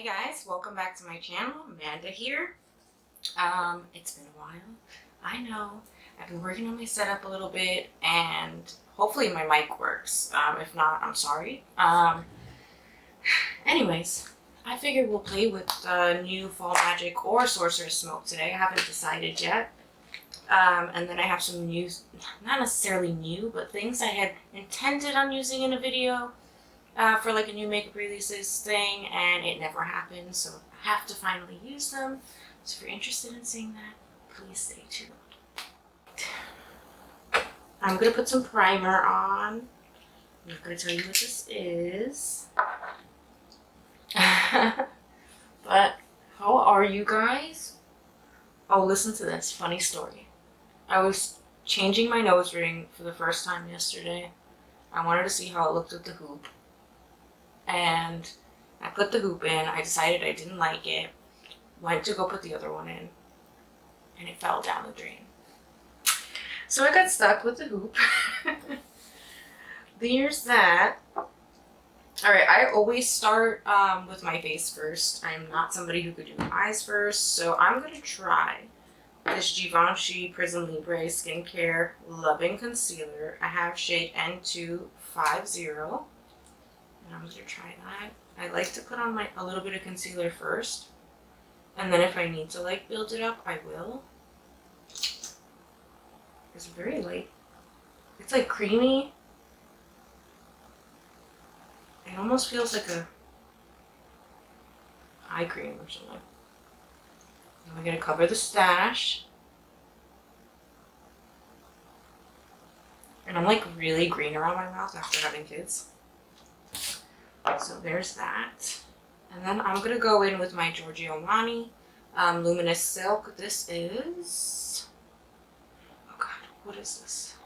guys, welcome back to my channel. Amanda here. It's been a while. I know. I've been working on my setup a little bit and hopefully my mic works. If not, I'm sorry. Anyways, I figured we'll play with the new Fall Magic or Sorcerous Smoke today. I haven't decided yet. And then I have some new, not necessarily new, but things I had intended on using in a video for like a new makeup releases thing, and it never happened, so I have to finally use them. So if you're interested in seeing that, please stay tuned. I'm going to put some primer on. I'm not going to tell you what this is. But how are you guys? Oh, listen to this funny story. I was changing my nose ring for the first time yesterday. I wanted to see how it looked with the hoop. And I put the hoop in. I decided I didn't like it. Went to go put the other one in. And it fell down the drain. So I got stuck with the hoop. There's that. Alright, I always start with my face first. I'm not somebody who could do eyes first. So I'm going to try this Givenchy Prisme Libre Skincare Loving Concealer. I have shade N250. And I'm going to try that. I like to put on a little bit of concealer first. And then if I need to like build it up, I will. It's very light. It's like creamy. It almost feels like a eye cream or something. And we're going to cover the stash. And I'm like really green around my mouth after having kids. So there's that. And then I'm going to go in with my Giorgio Armani Luminous Silk. This is... oh god, what is this?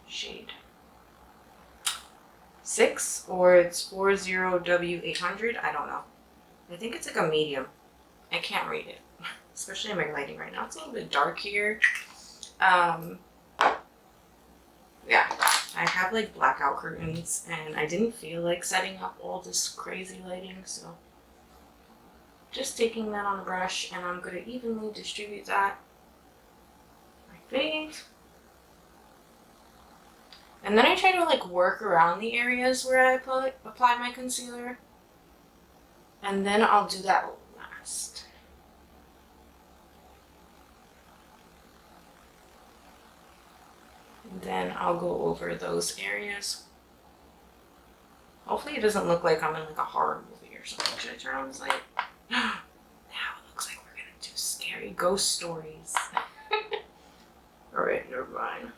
Shade 6 or it's 40W800. I don't know. I think it's like a medium. I can't read it, especially in my lighting right now. It's a little bit dark here. Yeah, I have like blackout curtains and I didn't feel like setting up all this crazy lighting, so just taking that on a brush and I'm going to evenly distribute that on my face. And then I try to like work around the areas where I apply my concealer, and then I'll do that last. Then I'll go over those areas. Hopefully it doesn't look like I'm in like a horror movie or something. Should I turn on this light? Now it looks like we're gonna do scary ghost stories. Alright, never mind.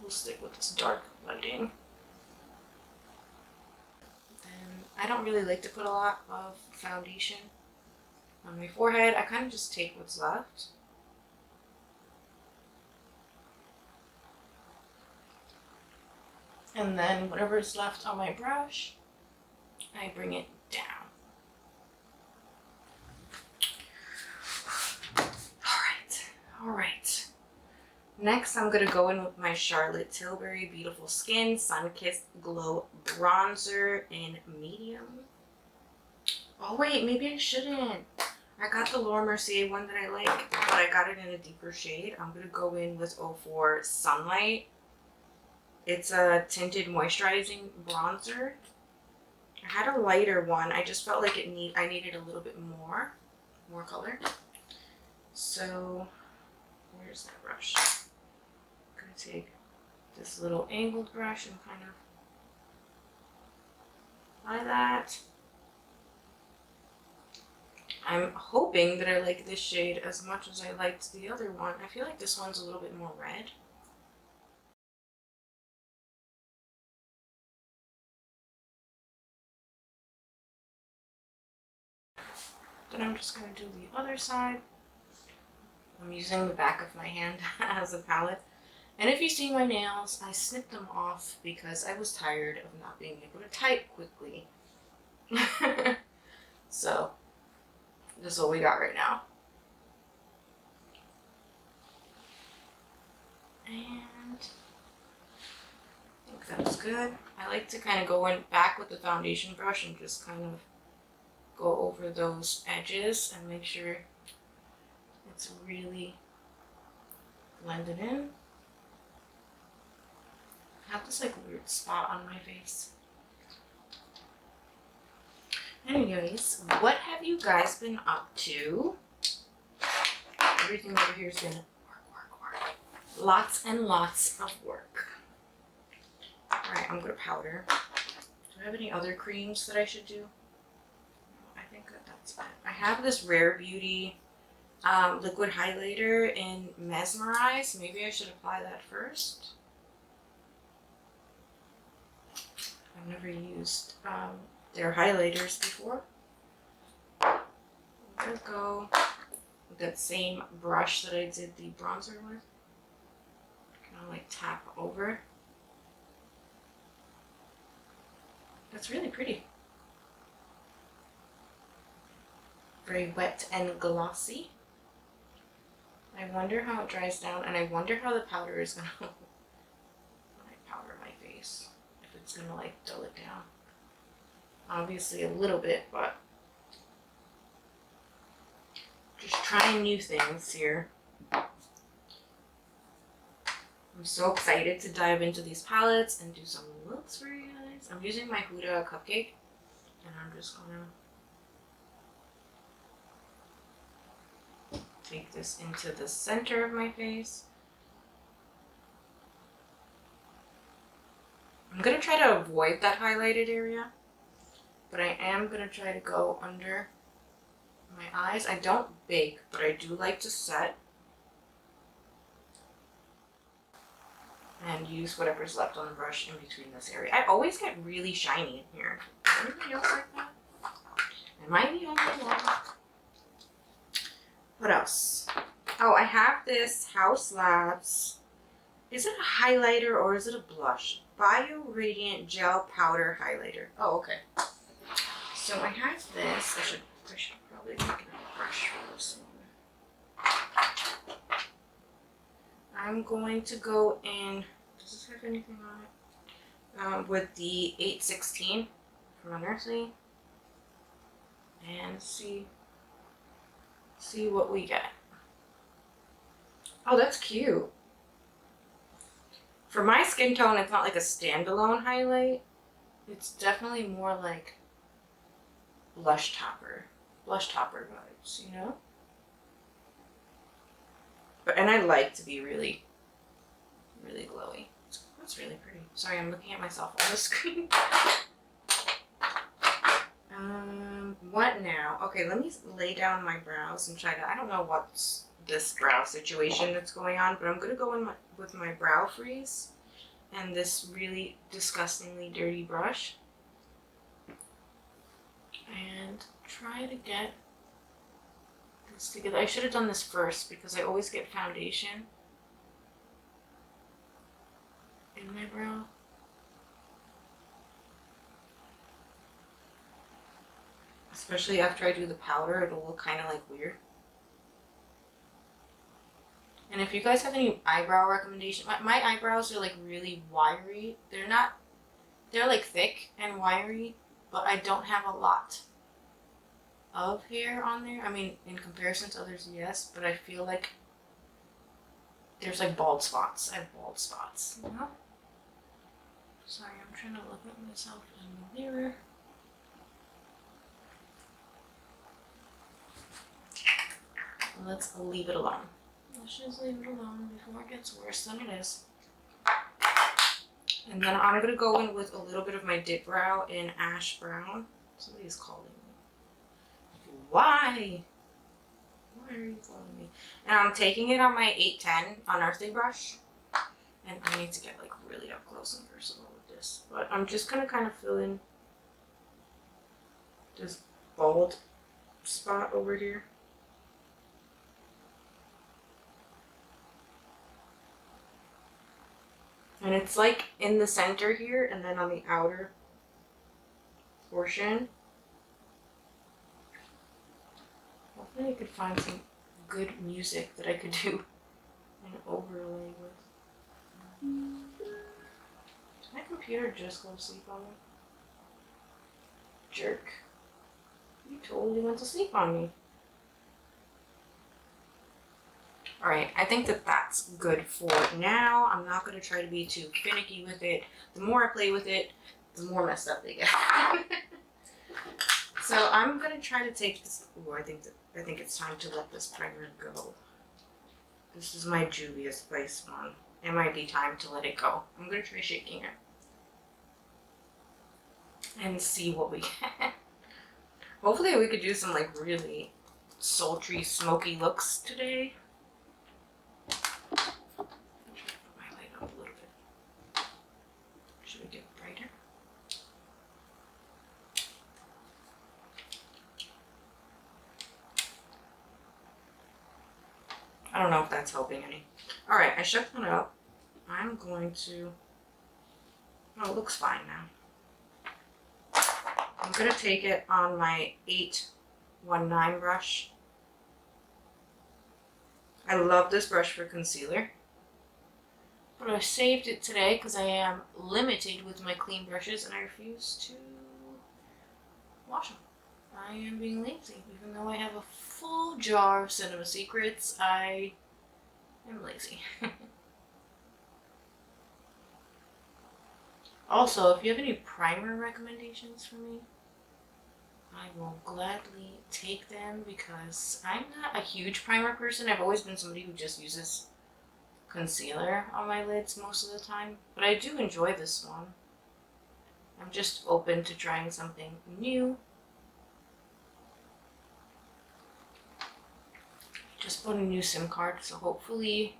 We'll stick with this dark lighting. Then I don't really like to put a lot of foundation on my forehead. I kind of just take what's left. And then whatever's left on my brush, I bring it down. Alright. Next, I'm going to go in with my Charlotte Tilbury Beautiful Skin Sun-Kissed Glow Bronzer in medium. Oh wait, maybe I shouldn't. I got the Laura Mercier one that I like, but I got it in a deeper shade. I'm going to go in with 04 Sunlight. It's a tinted moisturizing bronzer. I had a lighter one. I just felt like I needed a little bit more color. So where's that brush? I'm gonna take this little angled brush and kind of apply that. I'm hoping that I like this shade as much as I liked the other one. I feel like this one's a little bit more red. Then I'm just going to do the other side. I'm using the back of my hand as a palette. And if you see my nails, I snipped them off because I was tired of not being able to type quickly. So, this is what we got right now. And I think that was good. I like to kind of go in back with the foundation brush and just kind of go over those edges and make sure it's really blended in. I have this like weird spot on my face. Anyways, what have you guys been up to? Everything over here has been work. Lots and lots of work. Alright, I'm gonna powder. Do I have any other creams that I should do? I think that's it. I have this Rare Beauty liquid highlighter in Mesmerize. Maybe I should apply that first. I've never used their highlighters before. I'm gonna go with that same brush that I did the bronzer with. Kind of like tap over. That's really pretty. Very wet and glossy. I wonder how it dries down, and I wonder how the powder is gonna when I powder my face. If it's gonna like dull it down. Obviously a little bit, but just trying new things here. I'm so excited to dive into these palettes and do some looks for you guys. I'm using my HUDA cupcake, and I'm just gonna take this into the center of my face. I'm gonna try to avoid that highlighted area, but I am gonna try to go under my eyes. I don't bake, but I do like to set and use whatever's left on the brush in between this area. I always get really shiny in here. Does anybody else like that? Am I the only one? What else? Oh, I have this HAUS Labs. Is it a highlighter or is it a blush? Bio Radiant Gel Powder Highlighter. Oh, okay. So I have this. I should probably make a brush for this one. I'm going to go in. Does this have anything on it? With the 816 from Mercier, and see what we get. Oh, that's cute. For my skin tone, it's not like a standalone highlight. It's definitely more like blush topper vibes, you know? And I like to be really, really glowy. That's really pretty. Sorry, I'm looking at myself on the screen. What now? Okay, let me lay down my brows and try to, I don't know what's this brow situation that's going on, but I'm gonna go in with my brow freeze and this really disgustingly dirty brush and try to get this together. I should have done this first because I always get foundation in my brow. Especially after I do the powder, it'll look kind of like weird. And if you guys have any eyebrow recommendations, my eyebrows are like really wiry. They're like thick and wiry, but I don't have a lot of hair on there. I mean, in comparison to others, yes, but I feel like there's like bald spots. I have bald spots, you know? Sorry, I'm trying to look at myself in the mirror. Let's leave it alone. Let's just leave it alone before it gets worse than it is. And then I'm gonna go in with a little bit of my DIPBROW in Ash Brown. Somebody's calling me. Why? Why are you calling me? And I'm taking it on my 810 unearthing brush. And I need to get like really up close and personal with this. But I'm just gonna kind of fill in this bald spot over here. And it's like in the center here and then on the outer portion. Hopefully I could find some good music that I could do an overlay with. Did my computer just go to sleep on me? Jerk. You totally went to sleep on me. Alright, I think that that's good for now. I'm not going to try to be too finicky with it. The more I play with it, the more messed up they get. So I'm going to try to take this. Ooh, I think it's time to let this primer go. This is my Juvia's Place one. It might be time to let it go. I'm going to try shaking it. And see what we get. Hopefully we could do some like really sultry, smoky looks today. Put my light up a little bit. Should we get brighter? I don't know if that's helping any. Alright, I shook one out. I'm going to... Oh, it looks fine now. I'm going to take it on my 819 brush. I love this brush for concealer. But I saved it today because I am limited with my clean brushes and I refuse to wash them. I am being lazy. Even though I have a full jar of Cinema Secrets, I am lazy. Also, if you have any primer recommendations for me, I will gladly take them because I'm not a huge primer person. I've always been somebody who just uses concealer on my lids most of the time. But I do enjoy this one. I'm just open to trying something new. Just bought a new SIM card, so hopefully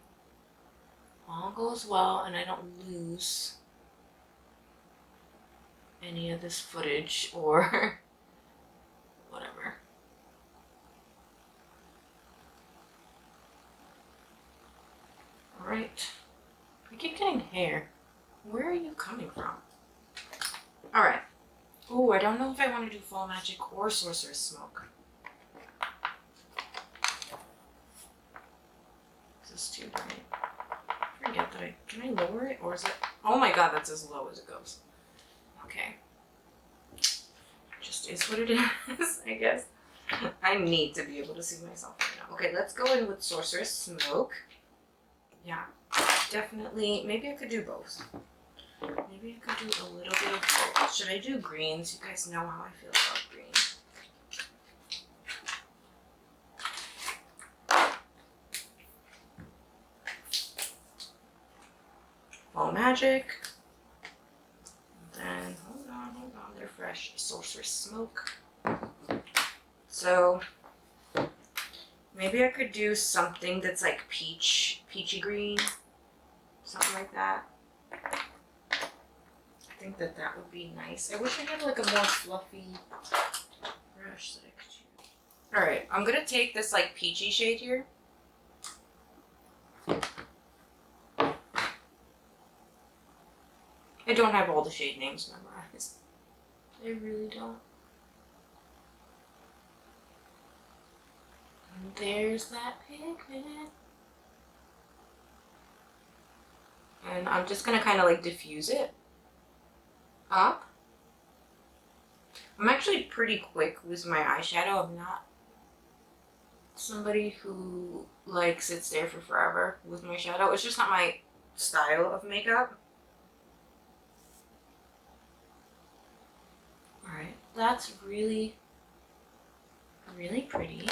all goes well and I don't lose any of this footage or whatever. Alright. I keep getting hair. Where are you coming from? Alright. Oh, I don't know if I want to do Fall Magic or Sorcerous Smoke. This is too bright. Forget that can I lower it or is it? Oh my god, that's as low as it goes. Okay. Just is what it is, I guess. I need to be able to see myself right now. Okay, let's go in with Sorcerous Smoke. Yeah, definitely. Maybe I could do both. Maybe I could do a little bit of both. Should I do greens? You guys know how I feel about green. Fall Magic. Then, hold on, they're fresh. Sorcerous Smoke. So, maybe I could do something that's like peachy green. Something like that. I think that would be nice. I wish I had like a more fluffy brush that I could use. Alright, I'm gonna take this like peachy shade here. I don't have all the shade names memorized. I really don't. And there's that pigment. And I'm just gonna kind of like diffuse it up. I'm actually pretty quick with my eyeshadow. I'm not somebody who like sits there for forever with my shadow. It's just not my style of makeup. Alright, that's really, really pretty.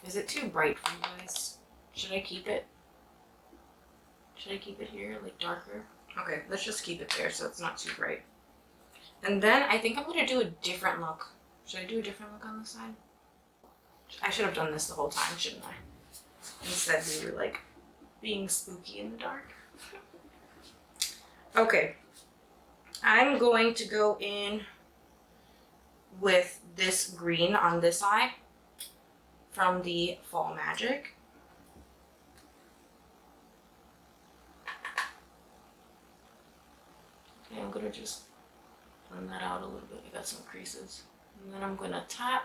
Is it too bright for you guys? Should I keep it? Should I keep it here, like darker? Okay, let's just keep it there so it's not too bright. And then I think I'm going to do a different look. Should I do a different look on this side? I should have done this the whole time, shouldn't I? Instead we were like being spooky in the dark. Okay. I'm going to go in with this green on this eye from the Fall Magic. Okay, I'm going to just blend that out a little bit. I got some creases. And then I'm going to tap.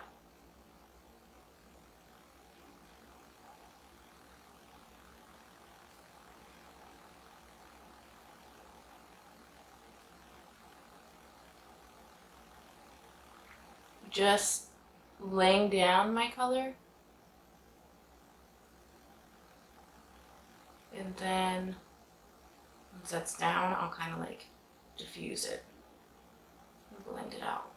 just laying down my color. And then once that's down, I'll kind of like diffuse it and blend it out.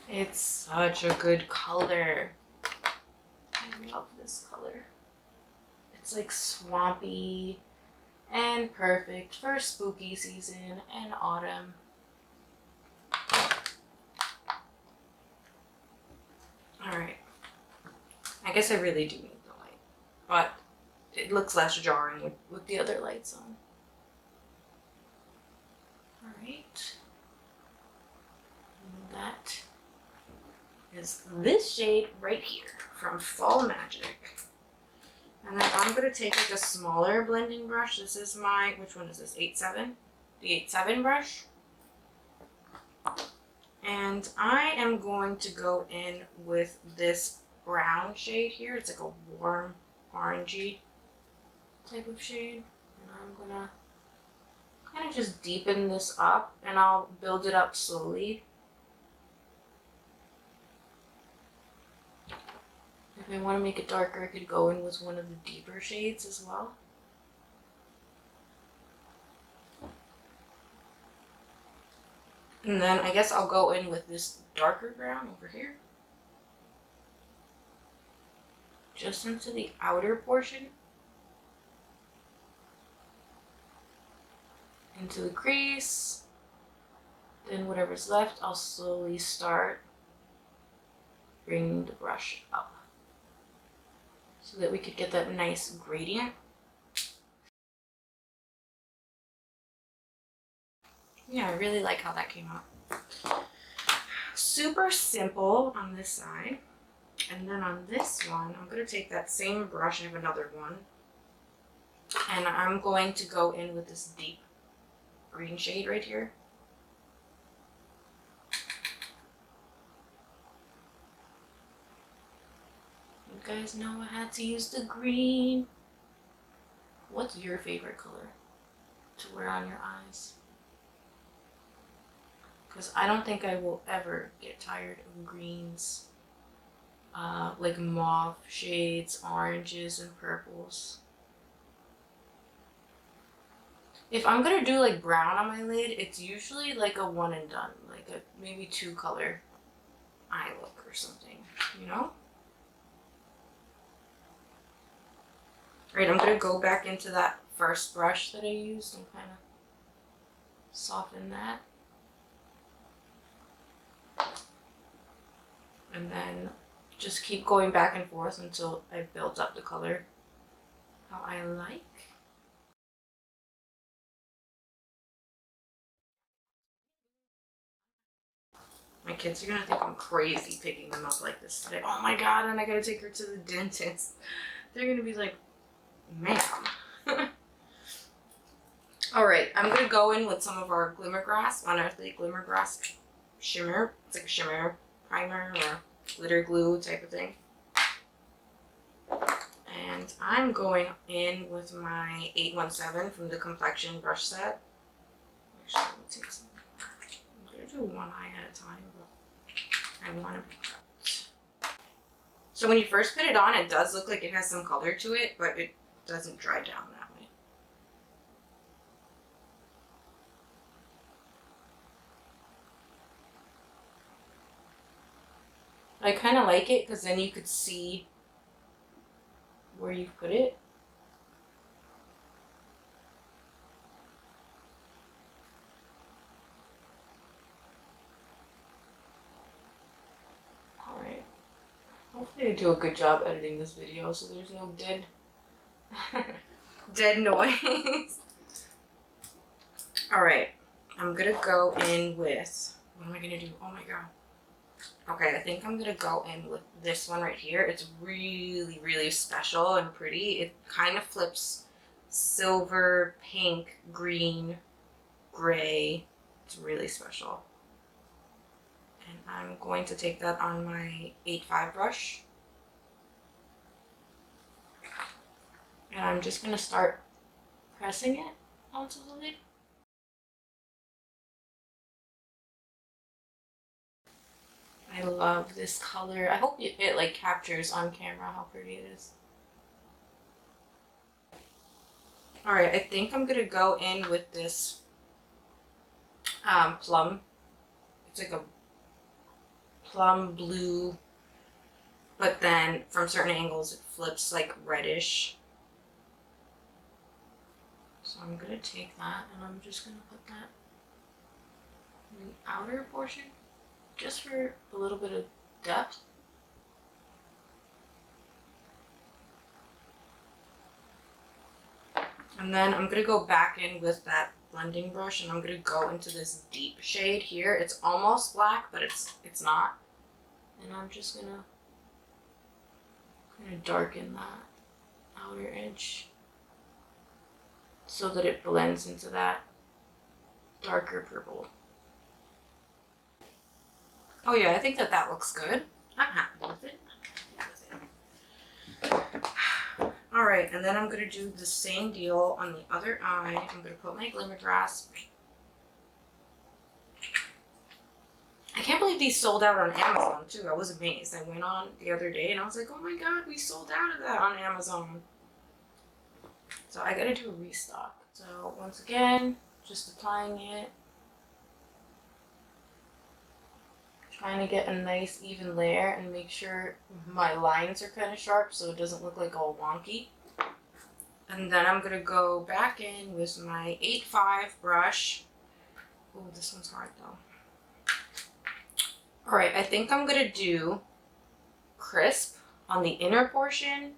It's such a good color. I love this color. It's like swampy and perfect for spooky season and autumn. Alright. I guess I really do need the light, but it looks less jarring with the other lights on. Alright. That is this shade right here from Fall Magic. And then I'm going to take like a smaller blending brush. This is my, which one is this? 8-7? The 8-7 brush. And I am going to go in with this brown shade here. It's like a warm orangey type of shade. And I'm going to kind of just deepen this up, and I'll build it up slowly. If I want to make it darker, I could go in with one of the deeper shades as well. And then I guess I'll go in with this darker brown over here. Just into the outer portion. Into the crease. Then whatever's left, I'll slowly start bringing the brush up, so that we could get that nice gradient. Yeah, I really like how that came out. Super simple on this side. And then on this one, I'm going to take that same brush, I have another one, and I'm going to go in with this deep green shade right here. You guys know I had to use the green. What's your favorite color to wear on your eyes? Because I don't think I will ever get tired of greens. Like mauve shades, oranges, and purples. If I'm gonna do like brown on my lid, it's usually like a one and done, like a maybe 2 color eye look or something, you know? Alright, I'm gonna go back into that first brush that I used and kind of soften that. And then just keep going back and forth until I've built up the color how I like. My kids are gonna think I'm crazy picking them up like this today. Oh my god, and I gotta take her to the dentist. They're gonna be like, ma'am. Alright, I'm gonna go in with some of our Glimmergrass, Unearthly Glimmergrass shimmer. It's like a shimmer primer or glitter glue type of thing. And I'm going in with my 817 from the Complexion brush set. Actually, let me take some. I'm going to do one eye at a time, but I want to be prepped. So when you first put it on, it does look like it has some color to it, but it doesn't dry down that way. I kind of like it because then you could see where you put it. Alright. Hopefully I do a good job editing this video so there's no dead noise. Alright. I'm gonna go in with, what am I gonna do? Oh my god. Okay, I think I'm gonna go in with this one right here. It's really, really special and pretty. It kind of flips silver, pink, green, gray. It's really special. And I'm going to take that on my 8-5 brush. And I'm just gonna start pressing it onto the lid. I love this color. I hope it like captures on camera how pretty it is. All right, I think I'm gonna go in with this plum. It's like a plum blue, but then from certain angles it flips like reddish. So I'm gonna take that and I'm just gonna put that in the outer portion just for a little bit of depth. And then I'm gonna go back in with that blending brush and I'm gonna go into this deep shade here. It's almost black, but it's not. And I'm just gonna kind of darken that outer edge so that it blends into that darker purple. Oh yeah, I think that looks good. I'm happy with it. All right, and then I'm gonna do the same deal on the other eye. I'm gonna put my Glimmer Grasp. I can't believe these sold out on Amazon too. I was amazed. I went on the other day and I was like, oh my god, we sold out of that on Amazon. So I gotta do a restock. So once again, just applying it. Trying to get a nice even layer and make sure my lines are kind of sharp so it doesn't look like all wonky. And then I'm gonna go back in with my 8.5 brush. Oh, this one's hard though. All right, I think I'm gonna do Crisp on the inner portion,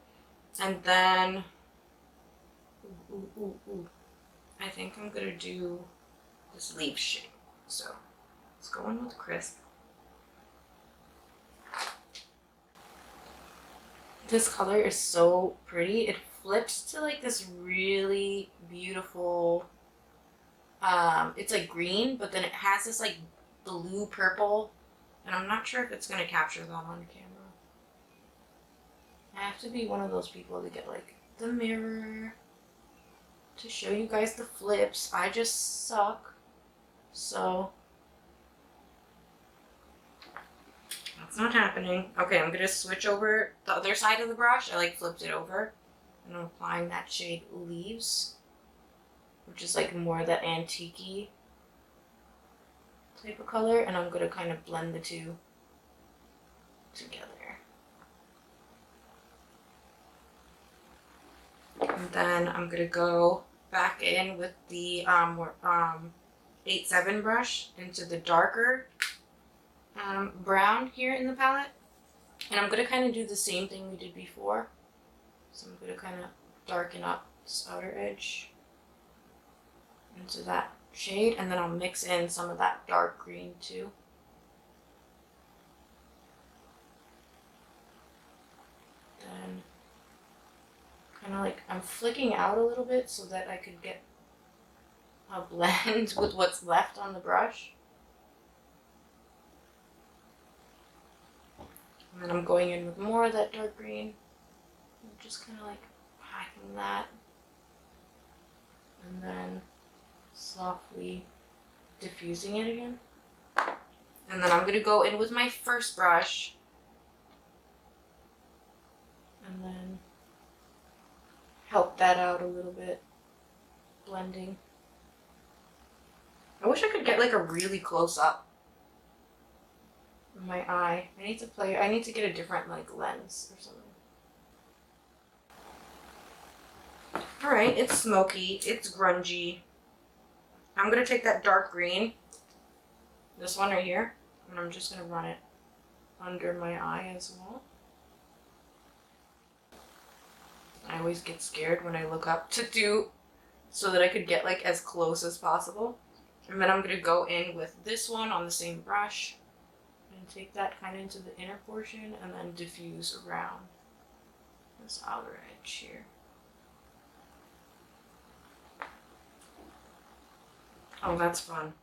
and then I think I'm gonna do this leaf shade. So let's go in with Crisp. This color is so pretty. It flips to like this really beautiful, it's like green, but then it has this like blue purple, and I'm not sure if it's gonna capture that on camera. I have to be one of those people to get like the mirror to show you guys the flips. I just suck, so that's not happening. Okay, I'm gonna switch over the other side of the brush. I like flipped it over, and I'm applying that shade Leaves, which is like more that antique-y type of color, and I'm gonna kind of blend the two together. And then I'm gonna go back in with the 8.7 brush into the darker brown here in the palette, and I'm gonna kind of do the same thing we did before. So I'm gonna kind of darken up this outer edge into that shade, and then I'll mix in some of that dark green too. Then kind of like I'm flicking out a little bit so that I could get a blend with what's left on the brush. And then I'm going in with more of that dark green. I'm just kind of like packing that. And then softly diffusing it again. And then I'm going to go in with my first brush. And then help that out a little bit. Blending. I wish I could get like a really close up my eye. I need to get a different like lens or something. Alright, it's smoky, it's grungy. I'm gonna take that dark green, this one right here, and I'm just gonna run it under my eye as well. I always get scared when I look up to do so that I could get like as close as possible. And then I'm gonna go in with this one on the same brush. And take that kind of into the inner portion and then diffuse around this outer edge here. Oh, that's fun.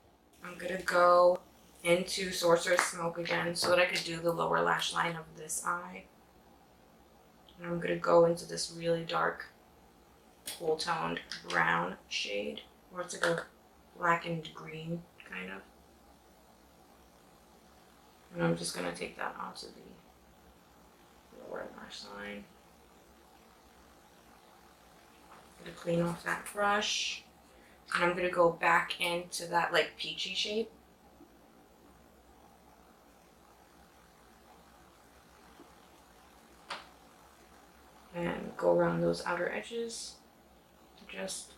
I'm gonna go into Sorcerous Smoke again so that I could do the lower lash line of this eye. And I'm gonna go into this really dark, cool toned brown shade, or it's like a blackened green kind of. And I'm just gonna take that onto the lower lash line. I'm gonna clean off that brush. And I'm gonna go back into that like peachy shape. And go around those outer edges to just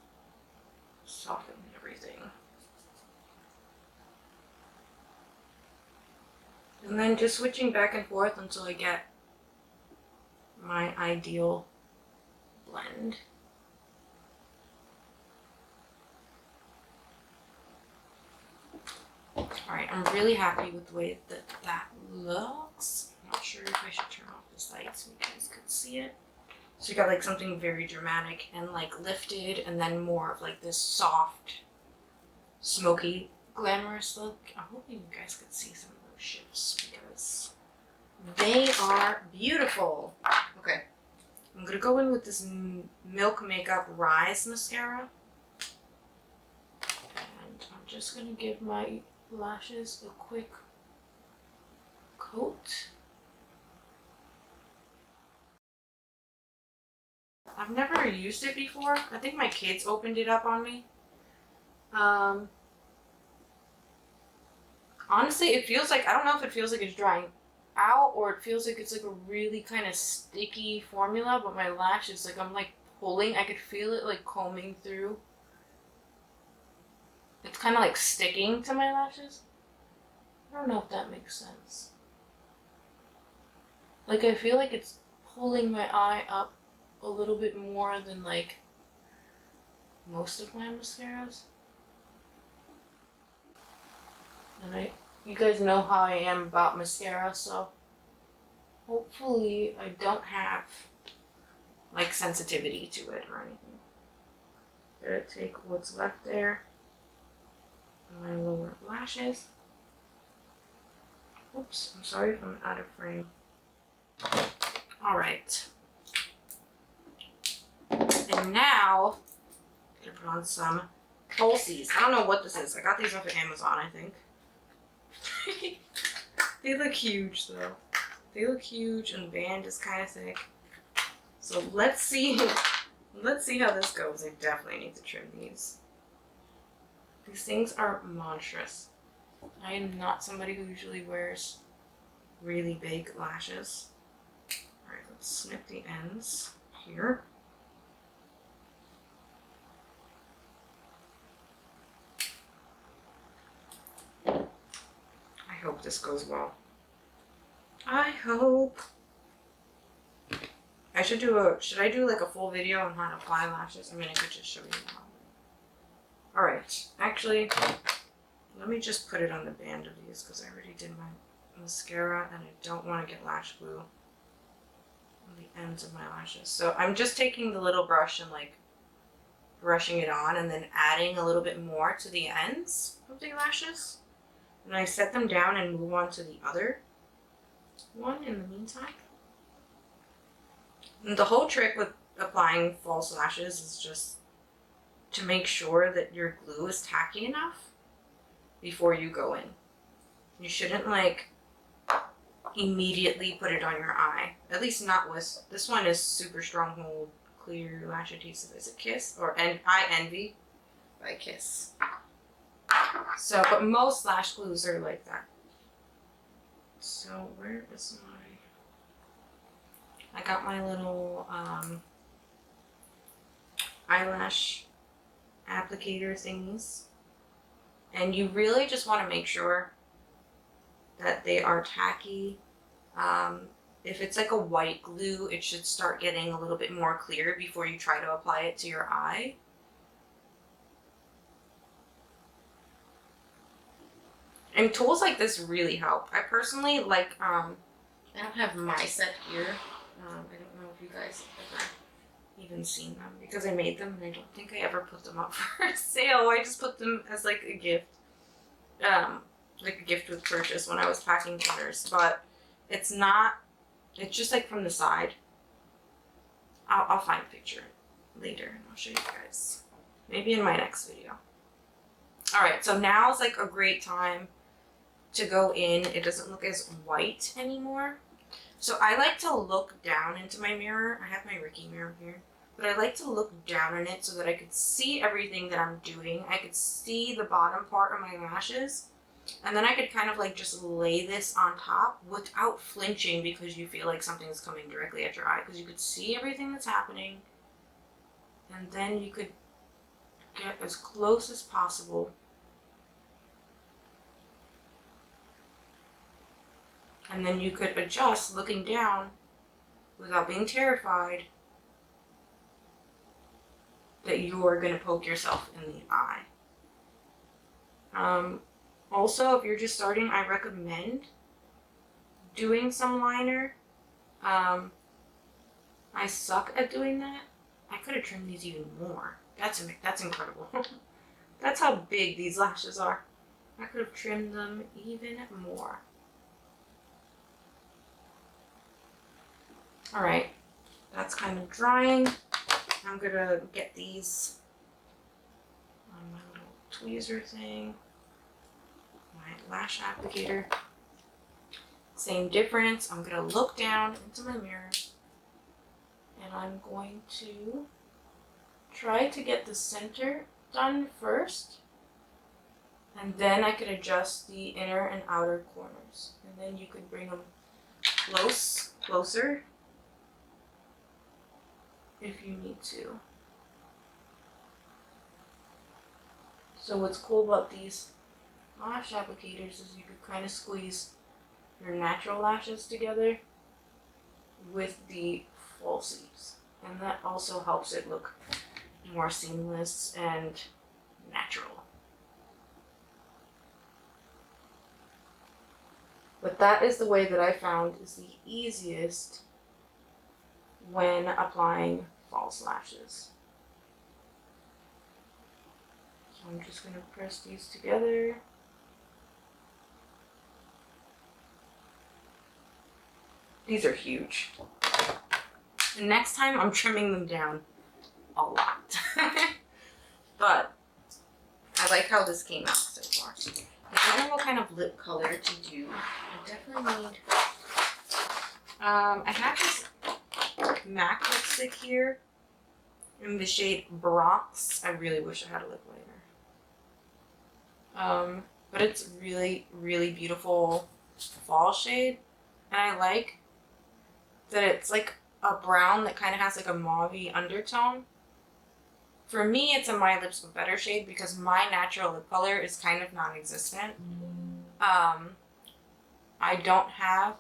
soften everything. And then just switching back and forth until I get my ideal blend. Alright, I'm really happy with the way that that looks. I'm not sure if I should turn off the light so you guys could see it. So you got like something very dramatic and like lifted, and then more of like this soft, smoky, glamorous look. I'm hoping you guys could see some of those shifts because they are beautiful. Okay, I'm gonna go in with this Milk Makeup Rise mascara. And I'm just gonna give my lashes a quick coat. I've never used it before. I think my kids opened it up on me. Honestly, it feels like, I don't know if it feels like it's drying out or it feels like it's like a really kind of sticky formula, but my lashes, like I'm like pulling, I could feel it like combing through. It's kind of like sticking to my lashes. I don't know if that makes sense. Like I feel like it's pulling my eye up a little bit more than like most of my mascaras. And you guys know how I am about mascara, so hopefully I don't have like sensitivity to it or anything. Gonna take what's left there on my lower lashes. Oops, I'm sorry if I'm out of frame. Alright. And now, I'm gonna put on some falsies. I don't know what this is. I got these off of Amazon, I think. They look huge though. They look huge and the band is kind of thick. So let's see how this goes. I definitely need to trim these. These things are monstrous. I am not somebody who usually wears really big lashes. Alright, let's snip the ends here. I hope this goes well. I hope. Should I do like a full video on how to apply lashes? I mean, I could just show you how. Alright, actually, let me just put it on the band of these because I already did my mascara and I don't want to get lash glue on the ends of my lashes. So I'm just taking the little brush and like brushing it on and then adding a little bit more to the ends of the lashes. And I set them down and move on to the other one in the meantime. And the whole trick with applying false lashes is just to make sure that your glue is tacky enough before you go in. You shouldn't like immediately put it on your eye. At least not with, this one is super stronghold clear lash adhesive. Is it Kiss? Or I Envy by Kiss. So, but most lash glues are like that. So where is I got my little eyelash applicator thingies. And you really just want to make sure that they are tacky. If it's like a white glue, it should start getting a little bit more clear before you try to apply it to your eye. And tools like this really help. I personally like, I don't have my set here. I don't know if you guys have ever even seen them because I made them and I don't think I ever put them up for sale. I just put them as like a gift. Like a gift with purchase when I was packing orders. But it's not, it's just like from the side. I'll find a picture later and I'll show you guys. Maybe in my next video. Alright, so now is like a great time to go in. It doesn't look as white anymore. So I like to look down into my mirror. I have my Ricky mirror here. But I like to look down in it so that I could see everything that I'm doing. I could see the bottom part of my lashes. And then I could kind of like just lay this on top without flinching because you feel like something is coming directly at your eye. Because you could see everything that's happening. And then you could get as close as possible. And then you could adjust looking down without being terrified that you're going to poke yourself in the eye. Also, if you're just starting, I recommend doing some liner. I suck at doing that. I could have trimmed these even more. That's incredible. That's how big these lashes are. I could have trimmed them even more. Alright, that's kind of drying. I'm gonna get these on my little tweezer thing. My lash applicator. Same difference. I'm gonna look down into my mirror and I'm going to try to get the center done first, and then I could adjust the inner and outer corners, and then you could bring them closer if you need to. So what's cool about these lash applicators is you could kind of squeeze your natural lashes together with the falsies, and that also helps it look more seamless and natural. But that is the way that I found is the easiest when applying false lashes. So I'm just going to press these together. These are huge. And next time I'm trimming them down a lot. But I like how this came out so far. I don't know what kind of lip color to do. I definitely need... I have this MAC lipstick here in the shade Bronx. I really wish I had a lip liner. But it's really, really beautiful fall shade. And I like that it's like a brown that kind of has like a mauve-y undertone. For me, it's a My Lips But Better shade because my natural lip color is kind of non-existent. I don't have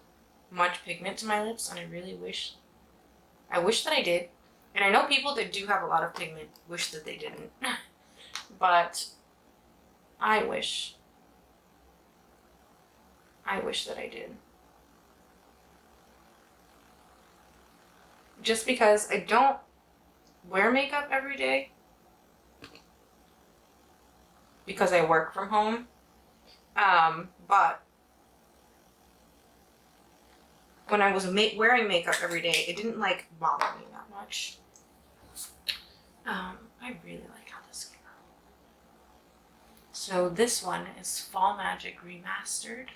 much pigment to my lips, and I really wish that I did. And I know people that do have a lot of pigment wish that they didn't. But I wish that I did. Just because I don't wear makeup every day because I work from home. But when I was wearing makeup every day, it didn't like bother me that much. I really like how this came out. So this one is Fall Magic Remastered.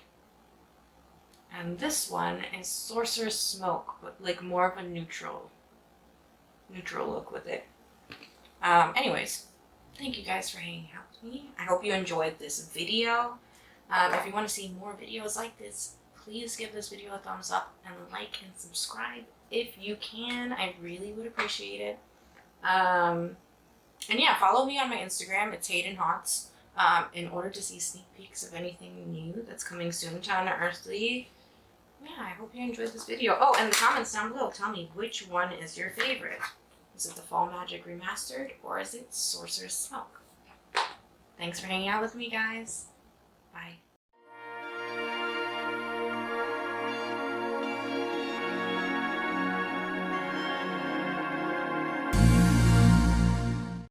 And this one is Sorcerous Smoke, but like more of a neutral look with it. Anyways, thank you guys for hanging out with me. I hope you enjoyed this video. If you want to see more videos like this, please give this video a thumbs up and like and subscribe if you can. I really would appreciate it. And yeah, follow me on my Instagram. It's Hayden Haunts. In order to see sneak peeks of anything new that's coming soon to Unearthly. Yeah, I hope you enjoyed this video. Oh, and the comments down below, tell me which one is your favorite. Is it the Fall Magic Remastered or is it Sorcerous Smoke? Thanks for hanging out with me, guys. Bye.